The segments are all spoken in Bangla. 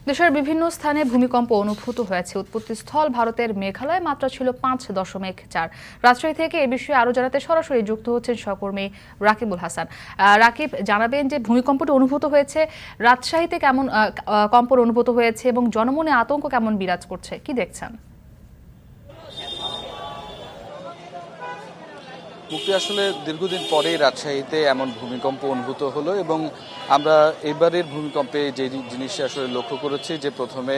দেশের বিভিন্ন স্থানে ভূমিকম্প অনুভূত হয়েছে। উৎপত্তিস্থল ভারতের মেঘালয়, মাত্রা ছিল 5.4। রাজশাহী থেকে এ বিষয়ে আরো জানাতে সরাসরি যুক্ত হচ্ছেন সহকর্মী রাকিবুল হাসান। রাকিব, জানাবেন যে ভূমিকম্পটি অনুভূত হয়েছে রাজশাহীতে কেমন কম্পন অনুভূত হয়েছে এবং জনমনে আতঙ্ক কেমন বিরাজ করছে, কি দেখছেন? মুক্তি আসলে দীর্ঘদিন পরে রাজশাহীতে এমন ভূমিকম্প অনুভূত হলো এবং আমরা এবারের ভূমিকম্পে যে জিনিসটা আসলে লক্ষ্য করেছি যে প্রথমে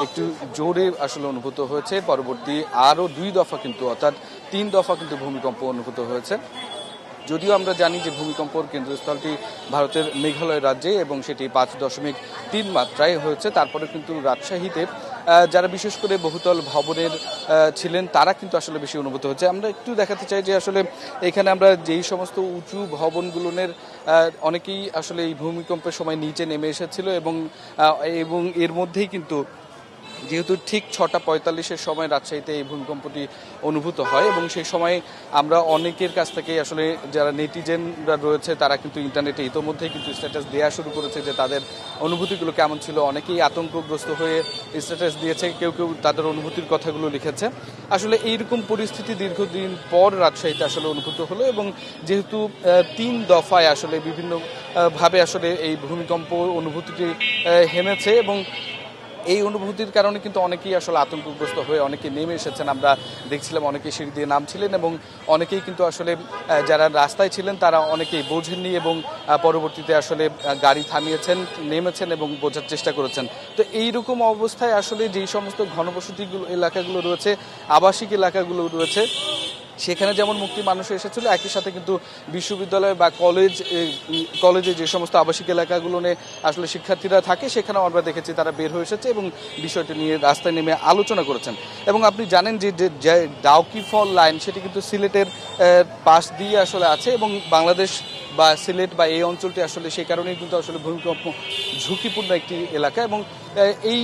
একটু জোরে আসলে অনুভূত হয়েছে, পরবর্তী আরও 2 দফা কিন্তু অর্থাৎ 3 দফা কিন্তু ভূমিকম্প অনুভূত হয়েছে। যদিও আমরা জানি যে ভূমিকম্পর কেন্দ্রস্থলটি ভারতের মেঘালয় রাজ্যে এবং সেটি 5.3 মাত্রায় হয়েছে। তারপরে কিন্তু রাজশাহীতে যারা বিশেষ করে বহুতল ভবনের ছিলেন তারা কিন্তু আসলে বেশি অনুভূত হচ্ছে। আমরা একটু দেখাতে চাই যে আসলে এখানে আমরা যেই সমস্ত উঁচু ভবনগুলোর অনেকেই আসলে এই ভূমিকম্পের সময় নিচে নেমে এসেছিল এবং এর মধ্যেই কিন্তু যেহেতু ঠিক 6:45-এর সময় রাজশাহীতে এই ভূমিকম্পটি অনুভূত হয় এবং সেই সময় আমরা অনেকের কাছ থেকে আসলে যারা নেটিজেনরা রয়েছে তারা কিন্তু ইন্টারনেটে ইতোমধ্যেই কিন্তু স্ট্যাটাস দেওয়া শুরু করেছে যে তাদের অনুভূতিগুলো কেমন ছিল। অনেকেই আতঙ্কগ্রস্ত হয়ে স্ট্যাটাস দিয়েছে, কেউ কেউ তাদের অনুভূতির কথাগুলো লিখেছে। আসলে এইরকম পরিস্থিতি দীর্ঘদিন পর রাজশাহীতে আসলে অনুভূত হলো এবং যেহেতু 3 দফায় আসলে বিভিন্ন ভাবে আসলে এই ভূমিকম্প অনুভূতিটি হেমেছে এবং এই অনুভূতির কারণে কিন্তু অনেকেই আসলে আতঙ্কগ্রস্ত হয়ে অনেকে নেমে এসেছেন। আমরা দেখছিলাম অনেকেই সিঁড়ি দিয়ে নামছিলেন এবং অনেকেই কিন্তু আসলে যারা রাস্তায় ছিলেন তারা অনেকেই বোঝেননি এবং পরবর্তীতে আসলে গাড়ি থামিয়েছেন, নেমেছেন এবং বোঝার চেষ্টা করেছেন। তো এইরকম অবস্থায় আসলে যেই সমস্ত ঘনবসতিগুলো এলাকাগুলো রয়েছে, আবাসিক এলাকাগুলো রয়েছে, সেখানে যেমন মুক্তি মানুষ এসেছিল, একই সাথে কিন্তু বিশ্ববিদ্যালয় বা কলেজে যে সমস্ত আবাসিক এলাকাগুলো নিয়ে আসলে শিক্ষার্থীরা থাকে সেখানেও আমরা দেখেছি তারা বের হয়ে এসেছে এবং বিষয়টি নিয়ে রাস্তায় নেমে আলোচনা করেছেন। এবং আপনি জানেন যে ডাউকি ফল লাইন সেটি কিন্তু সিলেটের পাশ দিয়ে আসলে আছে এবং বাংলাদেশ বা সিলেট বা এই অঞ্চলটি আসলে সেই কারণেই কিন্তু আসলে ভূমিকম্প ঝুঁকিপূর্ণ একটি এলাকা এবং এই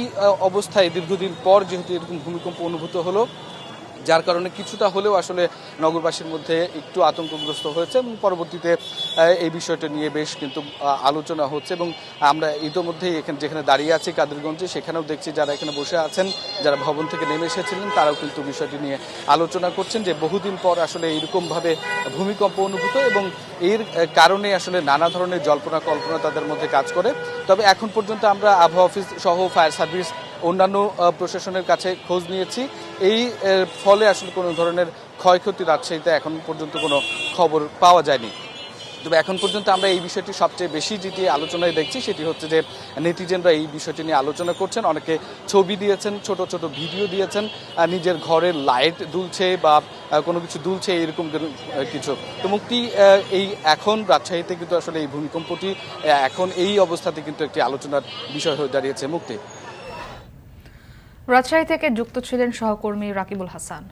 অবস্থায় দীর্ঘদিন পর যেহেতু এরকম ভূমিকম্প অনুভূত হলো, যার কারণে কিছুটা হলেও আসলে নগরবাসীর মধ্যে একটু আতঙ্কগ্রস্ত হয়েছে এবং পরবর্তীতে এই বিষয়টা নিয়ে বেশ কিন্তু আলোচনা হচ্ছে এবং আমরা ইতোমধ্যেই যেখানে দাঁড়িয়ে আছি কাদিরগঞ্জে, সেখানেও দেখছি যারা এখানে বসে আছেন, যারা ভবন থেকে নেমে এসেছিলেন তারাও কিন্তু বিষয়টি নিয়ে আলোচনা করছেন যে বহুদিন পর আসলে এইরকমভাবে ভূমিকম্প অনুভূত এবং এর কারণে আসলে নানা ধরনের জল্পনা কল্পনা তাদের মধ্যে কাজ করে। তবে এখন পর্যন্ত আমরা আবহাওয়া অফিস সহ ফায়ার সার্ভিস অন্যান্য প্রশাসনের কাছে খোঁজ নিয়েছি, এই ফলে আসলে কোনো ধরনের ক্ষয়ক্ষতি রাজশাহীতে এখন পর্যন্ত কোনো খবর পাওয়া যায়নি। তবে এখন পর্যন্ত আমরা এই বিষয়টি সবচেয়ে বেশি যেটি আলোচনায় দেখছি সেটি হচ্ছে যে নেটিজেনরা এই বিষয়টি নিয়ে আলোচনা করছেন, অনেকে ছবি দিয়েছেন, ছোট ছোট ভিডিও দিয়েছেন, নিজের ঘরের লাইট দুলছে বা কোনো কিছু দুলছে এরকম কিছু। তো মুক্তি এই এখন রাজশাহীতে কিন্তু আসলে এই ভূমিকম্পটি এখন এই অবস্থাতে কিন্তু একটি আলোচনার বিষয় হয়ে দাঁড়িয়েছে। মুক্তি, রাজশাহী থেকে যুক্ত ছিলেন সহকর্মী রাকিবুল হাসান।